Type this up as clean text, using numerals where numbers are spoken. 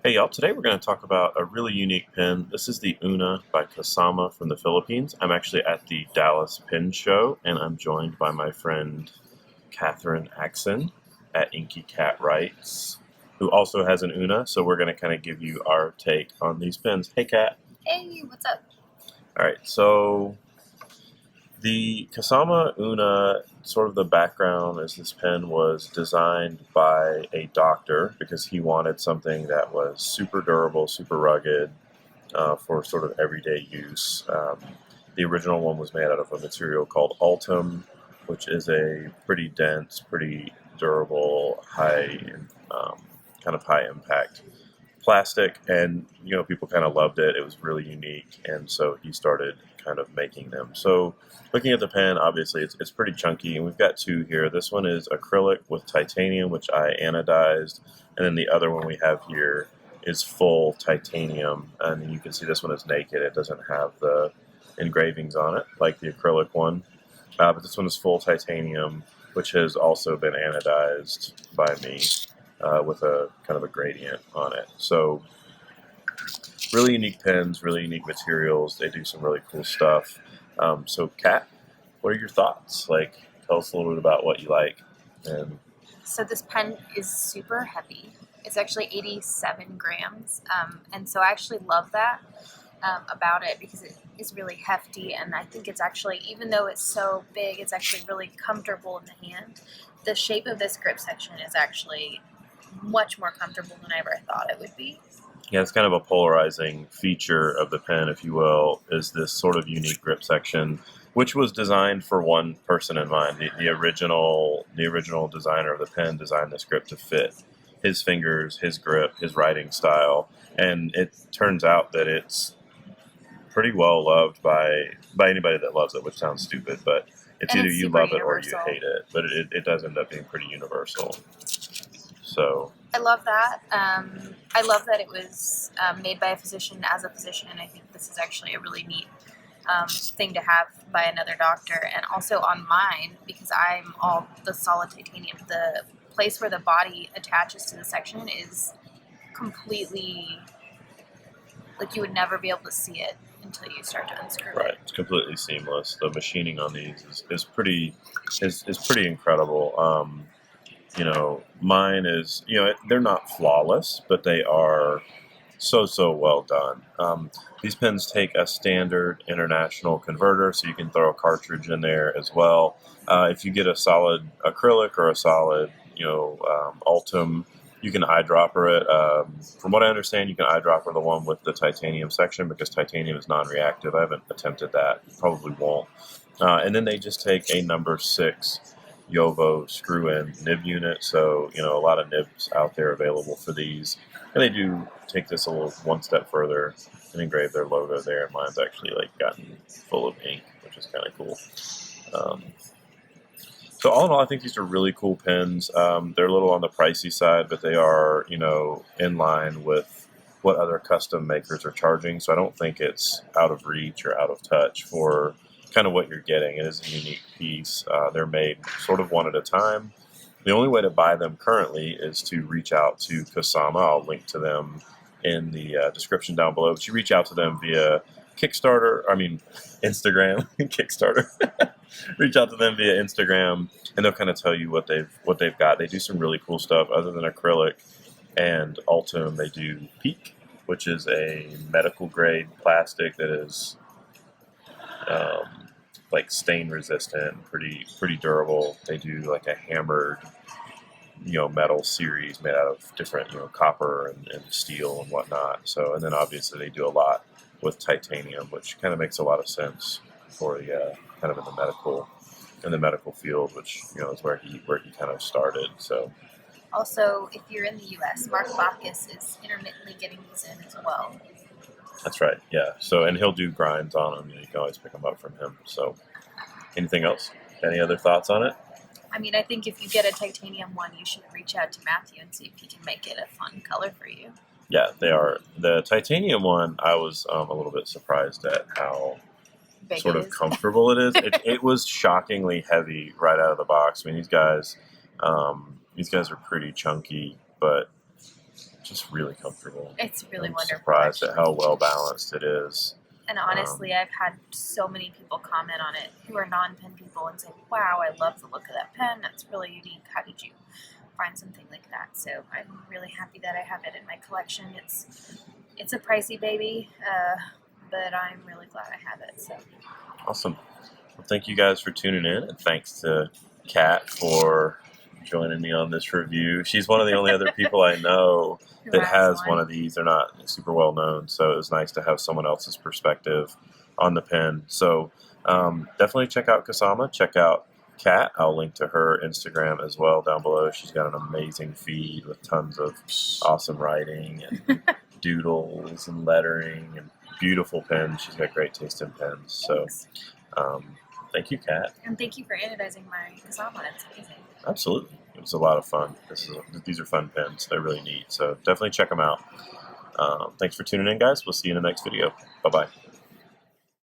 Hey y'all, today we're going to talk about a really unique pen. This is the Una by Kasama from the Philippines. I'm actually at the Dallas Pen Show and I'm joined by my friend Kat Axon at Inky Cat Writes, who also has an Una. So we're going to kind of give you our take on these pens. Hey Kat. Hey, what's up? Alright, so the Kasama Una, sort of the background is this pen was designed by a doctor because he wanted something that was super durable, super rugged for sort of everyday use. The original one was made out of a material called Ultem, which is a pretty dense, pretty durable, um, kind of high impact plastic, and people kind of loved it. It was really unique, and so he started kind of making them. So looking at the pen, obviously it's pretty chunky, and we've got two here. This one is acrylic with titanium, which I anodized, and then the other one we have here is full titanium, and you can see this one is naked. It doesn't have the engravings on it like the acrylic one, but this one is full titanium, which has also been anodized by me with a kind of a gradient on it. So really unique pens, really unique materials. They do some really cool stuff. So Kat, what are your thoughts? Like, tell us a little bit about what you like. And So this pen is super heavy. It's actually 87 grams, and so I actually love that about it because it is really hefty, and I think it's actually, even though it's so big, it's actually really comfortable in the hand. The shape of this grip section is actually much more comfortable than I ever thought it would be. yeah, it's kind of a polarizing feature of the pen, if you will, is this sort of unique grip section, which was designed for one person in mind. The original designer of the pen designed this grip to fit his fingers, his grip, his writing style, and it turns out that it's pretty well loved by anybody that loves it, which sounds stupid, but it's And either it's you super love it or you universal. hate it. But it does end up being pretty universal. So I love that. I love that it was made by a physician as a physician. I think this is actually a really neat thing to have by another doctor, and also on mine because I'm all the solid titanium. The place where the body attaches to the section is completely, like, you would never be able to see it until you start to unscrew right, it. it's completely seamless. The machining on these is pretty incredible. Mine is, they're not flawless, but they are so well done. These pens take a standard international converter, so you can throw a cartridge in there as well. If you get a solid acrylic or a solid, Ultem, you can eyedropper it. From what I understand, you can eyedropper the one with the titanium section because titanium is non-reactive. I haven't attempted that. Probably won't. And then they just take a number 6 Yovo screw-in nib unit. So, a lot of nibs out there available for these. And they do take this a little one step further and engrave their logo there. Mine's actually gotten full of ink, which is kind of cool. Um, so all in all, I think these are really cool pens. They're a little on the pricey side, but they are, in line with what other custom makers are charging. So I don't think it's out of reach or out of touch for kind of what you're getting. It is a unique piece. They're made sort of one at a time. The only way to buy them currently is to reach out to Kasama. I'll link to them in the description down below. But you reach out to them via Instagram, Kickstarter. Reach out to them via Instagram, and they'll kind of tell you what they've got. They do some really cool stuff. Other than acrylic and Ultem, they do Peek, which is a medical grade plastic that is stain resistant, pretty durable. They do like a hammered metal series made out of different copper and steel and whatnot. So, and then obviously they do a lot with titanium, which kind of makes a lot of sense for the kind of in the medical field, which is where he kind of started. So Also, if you're in the U.S., Mark Bacchus is intermittently getting these in as well. that's right, yeah. So, and he'll do grinds on them. You can always pick them up from him. So, anything else? Any other thoughts on it? I mean, I think if you get a titanium one, you should reach out to Matthew and see if he can make it a fun color for you. Yeah, they are. The titanium one, I was a little bit surprised at how Big sort it of is. comfortable it is. It was shockingly heavy right out of the box. I mean, these guys are pretty chunky, but just really comfortable. It's really I'm wonderful. surprised at actually. how well balanced it is. And honestly, I've had so many people comment on it who are non-pen people and say, "Wow, I love the look of that pen. That's really unique. How did you find something like that?" So I'm really happy that I have it in my collection. It's a pricey baby, but I'm really glad I have it. So Awesome. Well, thank you guys for tuning in, and thanks to Kat for joining me on this review. She's one of the only other people I know that has one of these. They're not super well known, so it was nice to have someone else's perspective on the pen. So definitely check out Kasama. Check out Kat. I'll link to her Instagram as well down below. She's got an amazing feed with tons of awesome writing and doodles and lettering and beautiful pens. She's got great taste in pens. So thank you, Kat. And thank you for anodizing my Kasama. It's amazing. Absolutely. It was a lot of fun. These are fun pens. They're really neat. So definitely check them out. Thanks for tuning in, guys. We'll see you in the next video. Bye-bye.